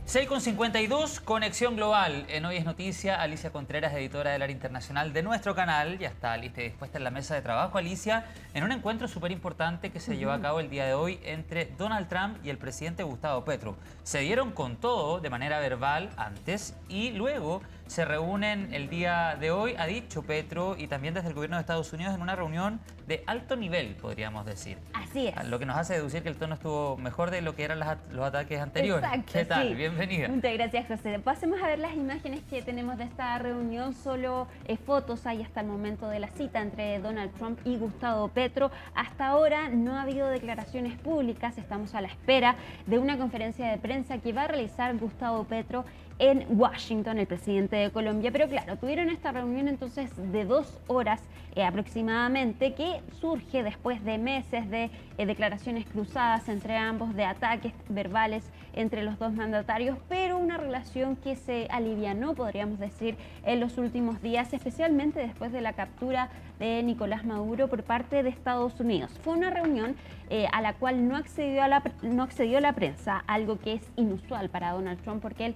6:52, Conexión Global. En Hoy es Noticia, Alicia Contreras, editora del área internacional de nuestro canal. Ya está lista y dispuesta en la mesa de trabajo, Alicia, en un encuentro súper importante que se llevó a cabo el día de hoy entre Donald Trump y el presidente Gustavo Petro. Se dieron con todo de manera verbal antes y luego se reúnen el día de hoy, ha dicho Petro, y también desde el gobierno de Estados Unidos en una reunión de alto nivel, podríamos decir. Así es. Lo que nos hace deducir que el tono estuvo mejor de lo que eran los ataques anteriores. Exacto, ¿Qué tal? sí. Bienvenida. Muchas gracias, José. Pasemos a ver las imágenes que tenemos de esta reunión. Solo fotos hay hasta el momento de la cita entre Donald Trump y Gustavo Petro. Hasta ahora no ha habido declaraciones públicas. Estamos a la espera de una conferencia de prensa que va a realizar Gustavo Petro en Washington, el presidente de Colombia. Pero claro, tuvieron esta reunión entonces de 2 horas aproximadamente, que surge después de meses de declaraciones cruzadas entre ambos, de ataques verbales entre los dos mandatarios, pero una relación que se alivianó, podríamos decir, en los últimos días, especialmente después de la captura de Nicolás Maduro por parte de Estados Unidos. Fue una reunión a la cual no accedió la prensa, algo que es inusual para Donald Trump, porque él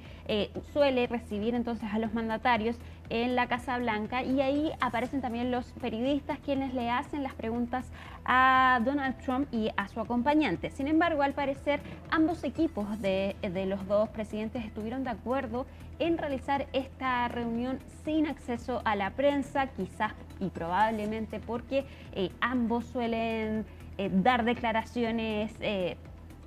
suele recibir entonces a los mandatarios en la Casa Blanca, y ahí aparecen también los periodistas quienes le hacen las preguntas a Donald Trump y a su acompañante. Sin embargo, al parecer, ambos equipos de los dos presidentes estuvieron de acuerdo en realizar esta reunión sin acceso a la prensa, quizás y probablemente porque ambos suelen dar declaraciones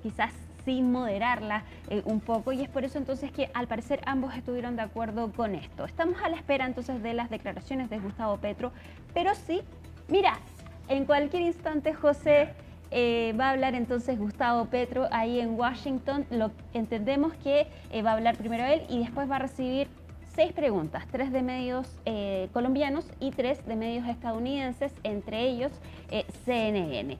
quizás sin moderarla un poco, y es por eso entonces que al parecer ambos estuvieron de acuerdo con esto. Estamos a la espera entonces de las declaraciones de Gustavo Petro, pero sí, mira, en cualquier instante, José, va a hablar entonces Gustavo Petro ahí en Washington. Entendemos que va a hablar primero él y después va a recibir 6 preguntas, 3 de medios colombianos y 3 de medios estadounidenses, entre ellos CNN.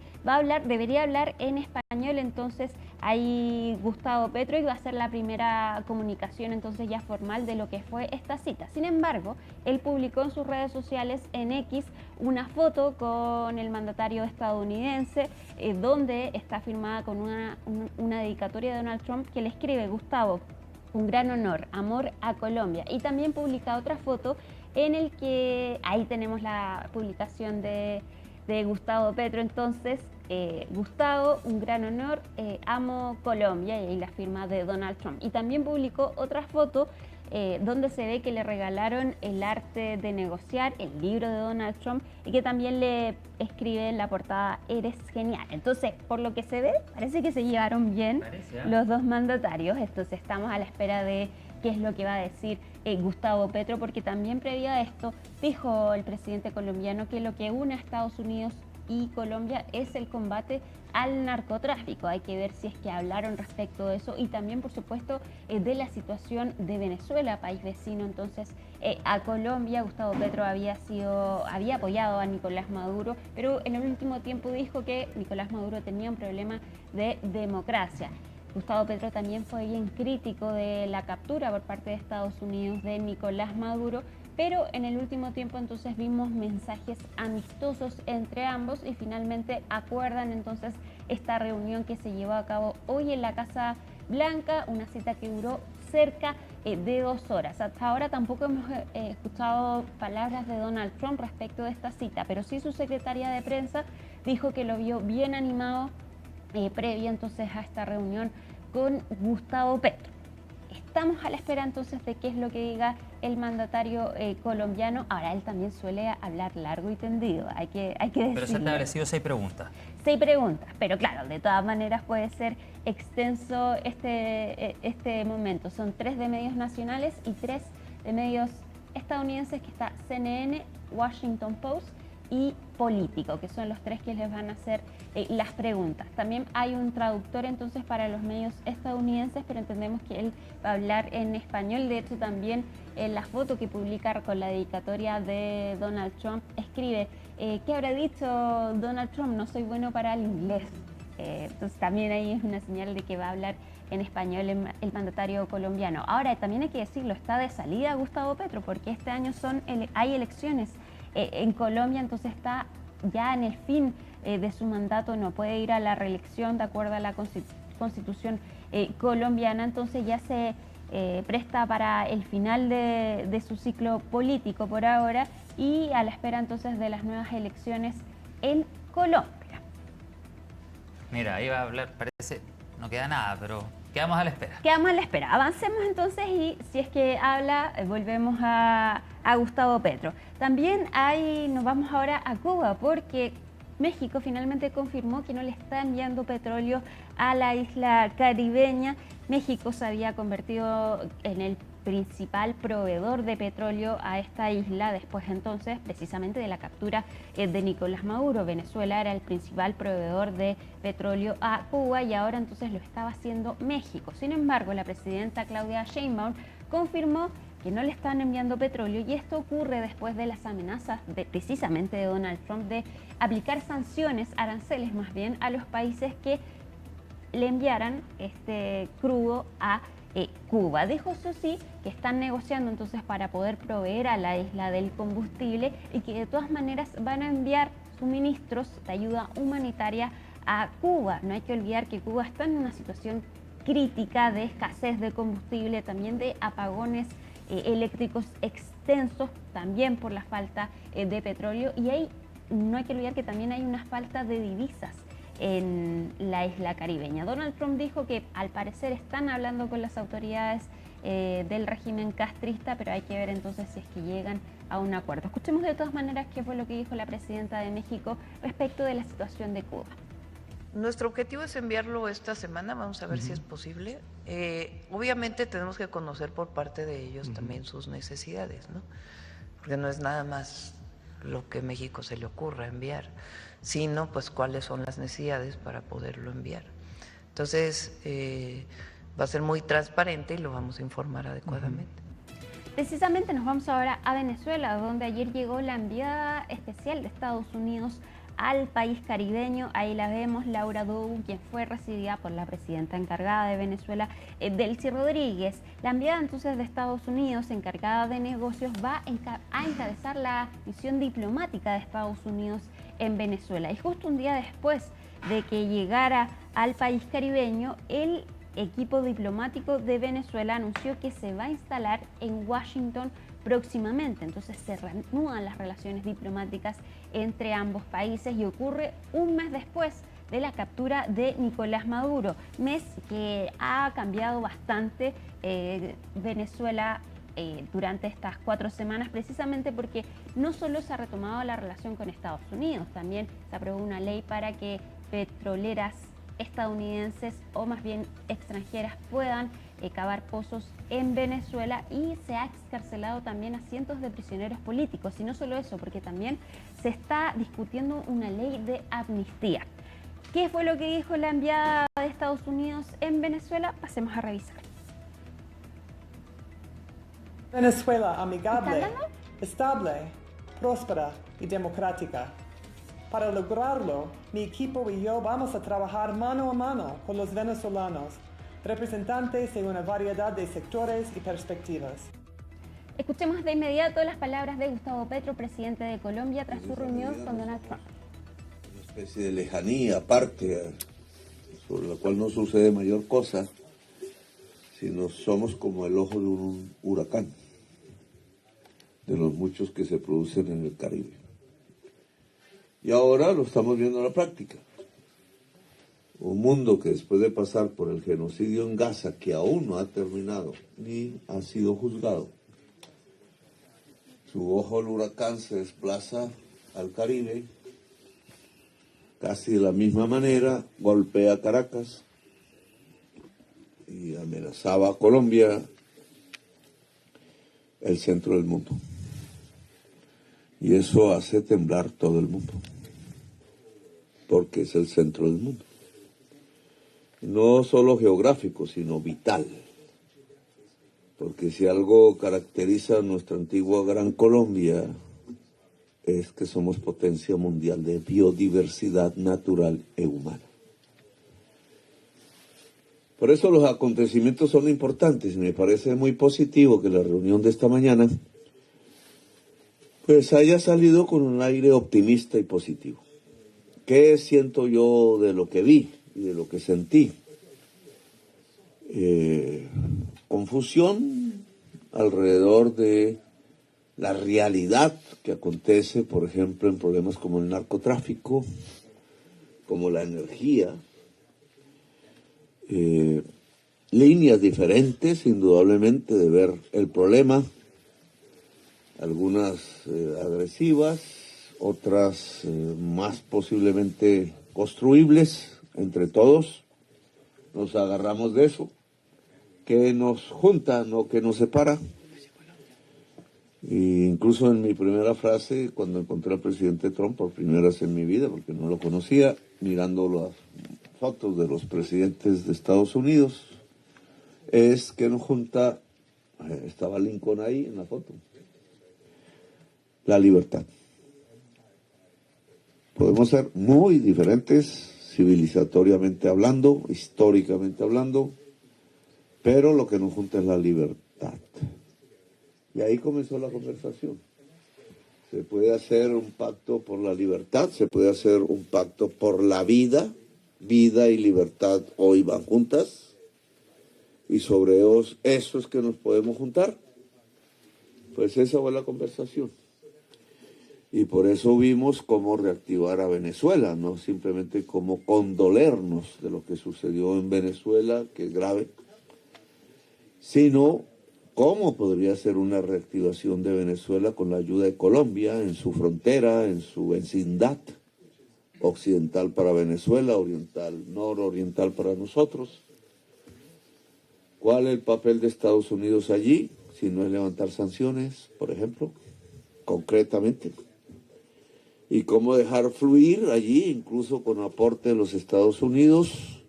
Debería hablar en español entonces ahí Gustavo Petro, y va a ser la primera comunicación entonces ya formal de lo que fue esta cita. Sin embargo, él publicó en sus redes sociales, en X, una foto con el mandatario estadounidense donde está firmada con una dedicatoria de Donald Trump que le escribe: Gustavo, un gran honor, amor a Colombia. Y también publica otra foto en el que ahí tenemos la publicación de Gustavo Petro. Entonces, Gustavo, un gran honor, amo Colombia, y ahí la firma de Donald Trump. Y también publicó otra foto donde se ve que le regalaron El arte de negociar, el libro de Donald Trump, y que también le escribe en la portada: eres genial. Entonces, por lo que se ve, parece que se llevaron bien los dos mandatarios. Entonces estamos a la espera de qué es lo que va a decir Gustavo Petro, porque también previo a esto dijo el presidente colombiano que lo que une a Estados Unidos y Colombia es el combate al narcotráfico. Hay que ver si es que hablaron respecto de eso, y también, por supuesto, de la situación de Venezuela, país vecino entonces a Colombia. Gustavo Petro había apoyado a Nicolás Maduro, pero en el último tiempo dijo que Nicolás Maduro tenía un problema de democracia. Gustavo Petro también fue bien crítico de la captura por parte de Estados Unidos de Nicolás Maduro, pero en el último tiempo entonces vimos mensajes amistosos entre ambos, y finalmente acuerdan entonces esta reunión que se llevó a cabo hoy en la Casa Blanca, una cita que duró cerca de 2 horas. Hasta ahora tampoco hemos escuchado palabras de Donald Trump respecto de esta cita, pero sí su secretaria de prensa dijo que lo vio bien animado previa entonces a esta reunión con Gustavo Petro. Estamos a la espera entonces de qué es lo que diga el mandatario colombiano. Ahora, él también suele hablar largo y tendido, hay que decirlo. Pero se han establecido 6 preguntas. 6 preguntas, pero claro, de todas maneras puede ser extenso este momento. Son 3 de medios nacionales y 3 de medios estadounidenses, que está CNN, Washington Post y Político, que son los 3 que les van a hacer las preguntas. También hay un traductor entonces para los medios estadounidenses, pero entendemos que él va a hablar en español. De hecho, también en la foto que publica con la dedicatoria de Donald Trump escribe: ¿qué habrá dicho Donald Trump? No soy bueno para el inglés. Entonces también ahí es una señal de que va a hablar en español el mandatario colombiano. Ahora, también hay que decirlo, está de salida Gustavo Petro, porque este año hay elecciones en Colombia, entonces está ya en el fin de su mandato, no puede ir a la reelección de acuerdo a la Constitución colombiana. Entonces ya se presta para el final de su ciclo político por ahora y a la espera entonces de las nuevas elecciones en Colombia. Mira, ahí va a hablar, parece, no queda nada, pero quedamos a la espera. Quedamos a la espera. Avancemos entonces y si es que habla, volvemos a Gustavo Petro. También nos vamos ahora a Cuba porque México finalmente confirmó que no le está enviando petróleo a la isla caribeña. México se había convertido en el principal proveedor de petróleo a esta isla después entonces precisamente de la captura de Nicolás Maduro. Venezuela era el principal proveedor de petróleo a Cuba y ahora entonces lo estaba haciendo México. Sin embargo, la presidenta Claudia Sheinbaum confirmó que no le están enviando petróleo y esto ocurre después de las amenazas precisamente de Donald Trump de aplicar sanciones, aranceles más bien, a los países que le enviaran este crudo a Cuba. Dijo eso sí que están negociando entonces para poder proveer a la isla del combustible y que de todas maneras van a enviar suministros de ayuda humanitaria a Cuba. No hay que olvidar que Cuba está en una situación crítica de escasez de combustible, también de apagones eléctricos extensos, también por la falta de petróleo y no hay que olvidar que también hay una falta de divisas en la isla caribeña. Donald Trump dijo que al parecer están hablando con las autoridades del régimen castrista, pero hay que ver entonces si es que llegan a un acuerdo. Escuchemos de todas maneras qué fue lo que dijo la presidenta de México respecto de la situación de Cuba. Nuestro objetivo es enviarlo esta semana, vamos a ver si es posible. Obviamente tenemos que conocer por parte de ellos también sus necesidades, ¿no? Porque no es nada más lo que México se le ocurra enviar, sino pues cuáles son las necesidades para poderlo enviar. Entonces va a ser muy transparente y lo vamos a informar adecuadamente. Precisamente nos vamos ahora a Venezuela, donde ayer llegó la enviada especial de Estados Unidos al país caribeño. Ahí la vemos, Laura Dow, quien fue recibida por la presidenta encargada de Venezuela, Delcy Rodríguez. La enviada entonces de Estados Unidos, encargada de negocios, va a encabezar la misión diplomática de Estados Unidos en Venezuela. Y justo un día después de que llegara al país caribeño, el equipo diplomático de Venezuela anunció que se va a instalar en Washington próximamente. Entonces se reanudan las relaciones diplomáticas entre ambos países y ocurre un mes después de la captura de Nicolás Maduro, mes que ha cambiado bastante Venezuela durante estas 4 semanas, precisamente porque no solo se ha retomado la relación con Estados Unidos, también se aprobó una ley para que petroleras estadounidenses o más bien extranjeras puedan cavar pozos en Venezuela y se ha excarcelado también a cientos de prisioneros políticos. Y no solo eso, porque también se está discutiendo una ley de amnistía. ¿Qué fue lo que dijo la enviada de Estados Unidos en Venezuela? Pasemos a revisar. Venezuela amigable, estable, próspera y democrática. Para lograrlo, mi equipo y yo vamos a trabajar mano a mano con los venezolanos, representantes de una variedad de sectores y perspectivas. Escuchemos de inmediato las palabras de Gustavo Petro, presidente de Colombia, tras su reunión con Donald Trump. Una especie de lejanía aparte, sobre la cual no sucede mayor cosa, sino somos como el ojo de un huracán, de los muchos que se producen en el Caribe. Y ahora lo estamos viendo en la práctica. Un mundo que después de pasar por el genocidio en Gaza, que aún no ha terminado ni ha sido juzgado, su ojo del huracán se desplaza al Caribe, casi de la misma manera, golpea a Caracas y amenazaba a Colombia, el centro del mundo. Y eso hace temblar todo el mundo, porque es el centro del mundo. No solo geográfico, sino vital. Porque si algo caracteriza a nuestra antigua Gran Colombia, es que somos potencia mundial de biodiversidad natural e humana. Por eso los acontecimientos son importantes y me parece muy positivo que la reunión de esta mañana pues haya salido con un aire optimista y positivo. ¿Qué siento yo de lo que vi y de lo que sentí? confusión alrededor de la realidad que acontece, por ejemplo, en problemas como el narcotráfico, como la energía, líneas diferentes, indudablemente, de ver el problema, algunas agresivas, otras más posiblemente construibles entre todos. Nos agarramos de eso, que nos junta, no que nos separa. E incluso en mi primera frase, cuando encontré al presidente Trump por primera vez en mi vida, porque no lo conocía, mirando las fotos de los presidentes de Estados Unidos, es que nos junta, estaba Lincoln ahí en la foto, la libertad. Podemos ser muy diferentes, civilizatoriamente hablando, históricamente hablando, pero lo que nos junta es la libertad. Y ahí comenzó la conversación. Se puede hacer un pacto por la libertad, se puede hacer un pacto por la vida. Vida y libertad hoy van juntas. Y sobre eso es que nos podemos juntar. Pues esa fue la conversación. Y por eso vimos cómo reactivar a Venezuela, no simplemente cómo condolernos de lo que sucedió en Venezuela, que es grave, sino cómo podría ser una reactivación de Venezuela con la ayuda de Colombia en su frontera, en su vecindad, occidental para Venezuela, oriental, nororiental para nosotros. ¿Cuál es el papel de Estados Unidos allí? Si no es levantar sanciones, por ejemplo, concretamente. Y cómo dejar fluir allí, incluso con aporte de los Estados Unidos,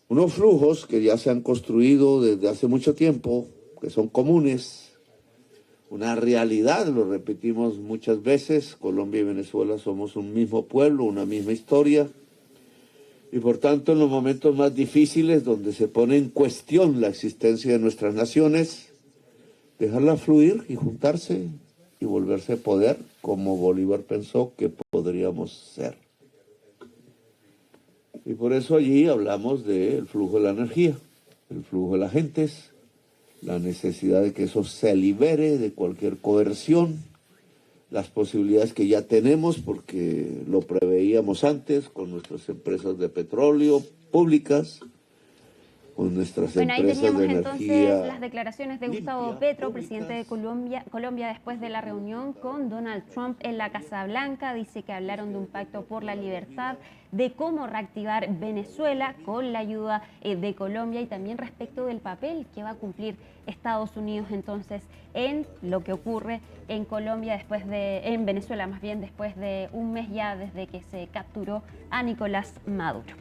unos flujos que ya se han construido desde hace mucho tiempo, que son comunes, una realidad, lo repetimos muchas veces, Colombia y Venezuela somos un mismo pueblo, una misma historia, y por tanto en los momentos más difíciles, donde se pone en cuestión la existencia de nuestras naciones, dejarla fluir y juntarse y volverse poder, como Bolívar pensó que podríamos ser. Y por eso allí hablamos del flujo de la energía, el flujo de las gentes, la necesidad de que eso se libere de cualquier coerción, las posibilidades que ya tenemos, porque lo preveíamos antes con nuestras empresas de petróleo públicas, con nuestras empresas de energía. Bueno, ahí teníamos entonces las declaraciones de Gustavo Petro, presidente de Colombia, después de la reunión con Donald Trump en la Casa Blanca. Dice que hablaron de un pacto por la libertad, de cómo reactivar Venezuela con la ayuda de Colombia, y también respecto del papel que va a cumplir Estados Unidos entonces en lo que ocurre en Colombia en Venezuela más bien, después de un mes ya desde que se capturó a Nicolás Maduro.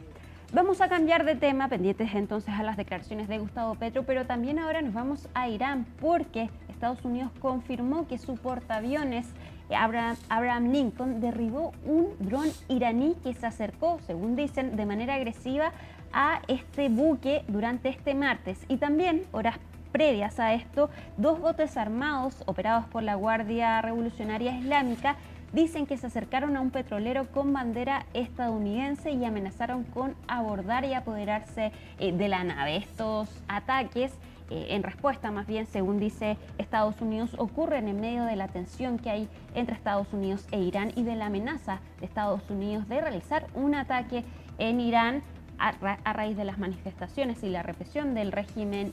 Vamos a cambiar de tema, pendientes entonces a las declaraciones de Gustavo Petro, pero también ahora nos vamos a Irán, porque Estados Unidos confirmó que su portaaviones Abraham Lincoln derribó un dron iraní que se acercó, según dicen, de manera agresiva a este buque durante este martes. Y también, horas previas a esto, 2 botes armados operados por la Guardia Revolucionaria Islámica dicen que se acercaron a un petrolero con bandera estadounidense y amenazaron con abordar y apoderarse de la nave. Estos ataques, en respuesta más bien, según dice Estados Unidos, ocurren en medio de la tensión que hay entre Estados Unidos e Irán y de la amenaza de Estados Unidos de realizar un ataque en Irán a raíz de las manifestaciones y la represión del régimen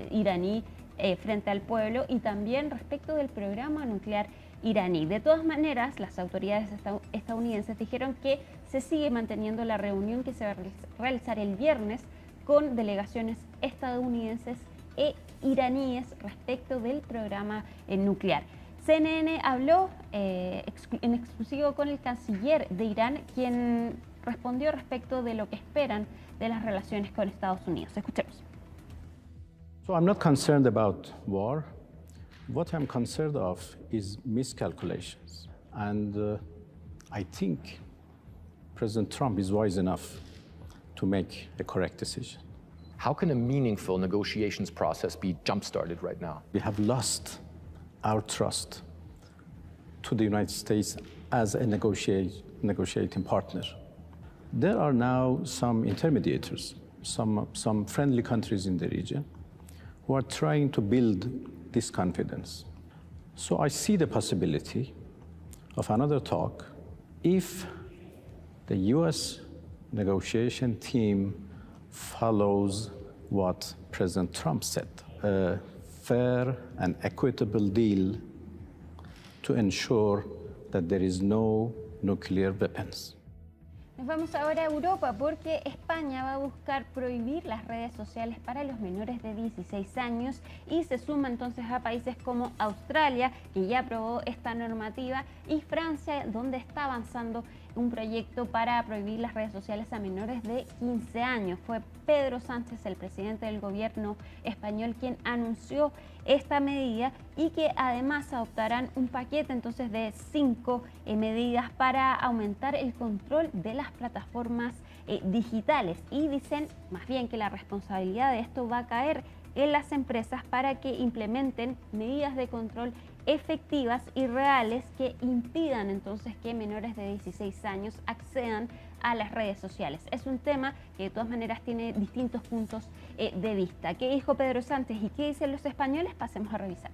iraní frente al pueblo, y también respecto del programa nuclear iraní. De todas maneras, las autoridades estadounidenses dijeron que se sigue manteniendo la reunión que se va a realizar el viernes con delegaciones estadounidenses e iraníes respecto del programa nuclear. CNN habló en exclusivo con el canciller de Irán, quien respondió respecto de lo que esperan de las relaciones con Estados Unidos. Escuchemos. So I'm not concerned about war. What I'm concerned of is miscalculations. And I think President Trump is wise enough to make a correct decision. How can a meaningful negotiations process be jump-started right now? We have lost our trust to the United States as a negotiating partner. There are now some intermediators, some friendly countries in the region, who who are trying to build this confidence. So I see the possibility of another talk if the US negotiation team follows what President Trump said, a fair and equitable deal to ensure that there is no nuclear weapons. Nos vamos ahora a Europa porque España va a buscar prohibir las redes sociales para los menores de 16 años y se suma entonces a países como Australia, que ya aprobó esta normativa, y Francia, donde está avanzando un proyecto para prohibir las redes sociales a menores de 15 años. Fue Pedro Sánchez, el presidente del gobierno español, quien anunció esta medida y que además adoptarán un paquete entonces de 5 medidas para aumentar el control de las plataformas digitales, y dicen más bien que la responsabilidad de esto va a caer en las empresas para que implementen medidas de control efectivas y reales que impidan entonces que menores de 16 años accedan a las redes sociales. Es un tema que de todas maneras tiene distintos puntos de vista. ¿Qué dijo Pedro Sánchez y qué dicen los españoles? Pasemos a revisar.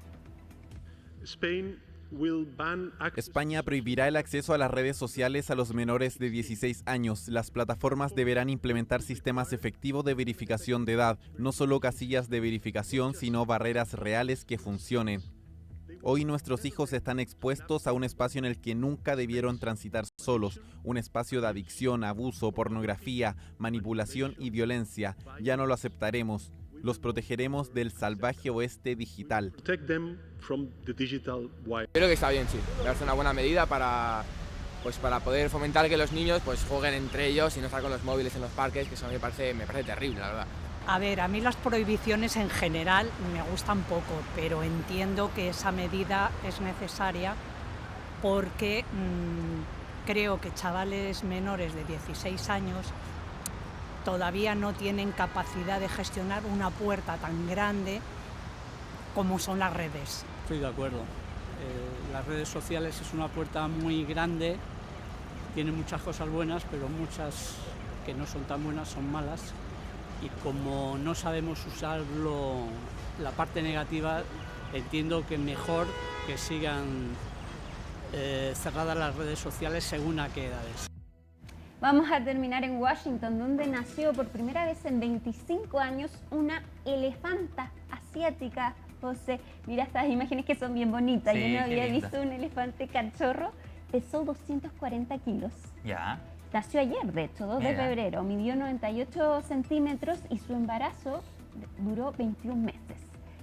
España prohibirá el acceso a las redes sociales a los menores de 16 años. Las plataformas deberán implementar sistemas efectivos de verificación de edad, no solo casillas de verificación, sino barreras reales que funcionen. Hoy nuestros hijos están expuestos a un espacio en el que nunca debieron transitar solos, un espacio de adicción, abuso, pornografía, manipulación y violencia. Ya no lo aceptaremos. Los protegeremos del salvaje oeste digital. Creo que está bien, sí. Me parece una buena medida para poder fomentar que los niños jueguen entre ellos y no estar con los móviles en los parques, que eso me parece terrible, la verdad. A ver, a mí las prohibiciones en general me gustan poco, pero entiendo que esa medida es necesaria porque creo que chavales menores de 16 años todavía no tienen capacidad de gestionar una puerta tan grande como son las redes. Estoy de acuerdo. Las redes sociales es una puerta muy grande, tiene muchas cosas buenas, pero muchas que no son tan buenas son malas. Y como no sabemos usarlo, la parte negativa, entiendo que mejor que sigan cerradas las redes sociales según a qué edades. Vamos a terminar en Washington, donde nació por primera vez en 25 años una elefanta asiática. José, mira estas imágenes que son bien bonitas. Sí, yo no había linda. visto un elefante cachorro, pesó 240 kilos. Ya. Nació ayer, de hecho, 2 de febrero, midió 98 centímetros y su embarazo duró 21 meses.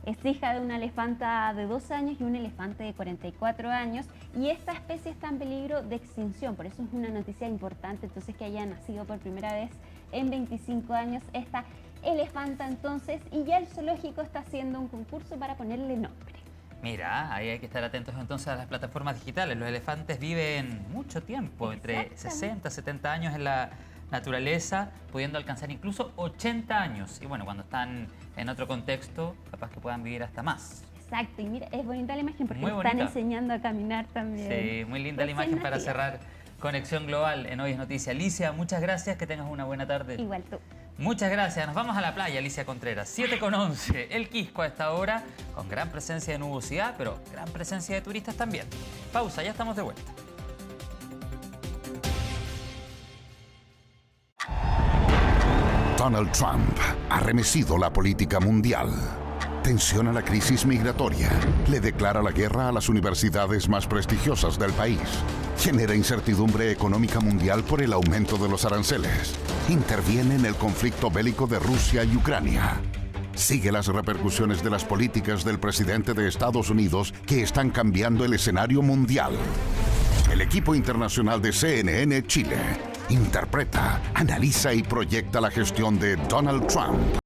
Es hija de una elefanta de 2 años y un elefante de 44 años y esta especie está en peligro de extinción, por eso es una noticia importante entonces que haya nacido por primera vez en 25 años esta elefanta entonces, y ya el zoológico está haciendo un concurso para ponerle nombre. Mira, ahí hay que estar atentos entonces a las plataformas digitales. Los elefantes viven mucho tiempo, entre 60 y 70 años en la naturaleza, pudiendo alcanzar incluso 80 años. Y bueno, cuando están en otro contexto, capaz que puedan vivir hasta más. Exacto, y mira, es bonita la imagen porque Muy están bonita. enseñando a caminar también. Sí, muy linda la imagen para cerrar Conexión Global en Hoy es Noticia. Alicia, muchas gracias, que tengas una buena tarde. Igual tú. Muchas gracias. Nos vamos a la playa, Alicia Contreras. 7:11. El Quisco a esta hora, con gran presencia de nubosidad, pero gran presencia de turistas también. Pausa, ya estamos de vuelta. Donald Trump ha remecido la política mundial. Tensiona la crisis migratoria. Le declara la guerra a las universidades más prestigiosas del país. Genera incertidumbre económica mundial por el aumento de los aranceles. Interviene en el conflicto bélico de Rusia y Ucrania. Sigue las repercusiones de las políticas del presidente de Estados Unidos que están cambiando el escenario mundial. El equipo internacional de CNN Chile interpreta, analiza y proyecta la gestión de Donald Trump.